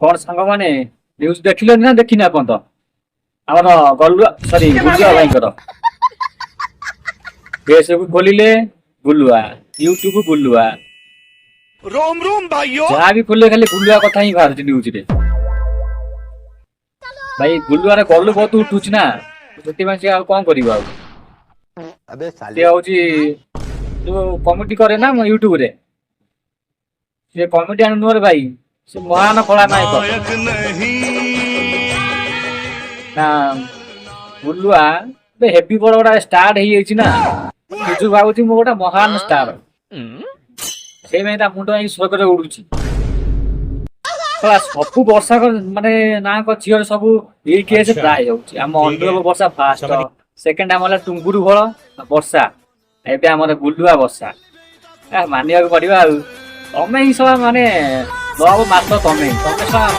कौन सांग माने न्यूज देखिल ना देखी ना अपन तो आमर गलुआ सॉरी गुलुआ भाई कर फेसबुक खोलिले गुलुआ यूट्यूब गुलुआ रोम रोम भाइयों। जहाँ भी खोलिले खाली गुलुआ कथा ही बाहर न्यूज रे भाई गुलुआ रे गलु बहुत उठुच ना सेति से आ कौन करिबा अबे से साले होची जो कमेडी करे ना यूट्यूब रे से कमेडियन नुअर भाई से महान कला नायक ना गुलुआ बे हेवी बड़ बड़ा स्टार ही होची ना तुझु भाबुची मो गोटा महान स्टार से में ता मुंडो आई स्वर्ग रे उडुची कला सबु वर्षा माने ना को झियर सबु ए केस प्राय होची हम अंडर वर्षा फास्ट सेकंड हमला टुंगुरु भळ वर्षा एबे हमर गुलुआ वर्षा मानिया को पड़िबा तमे ही सब माने बाबू मात्र तमे सब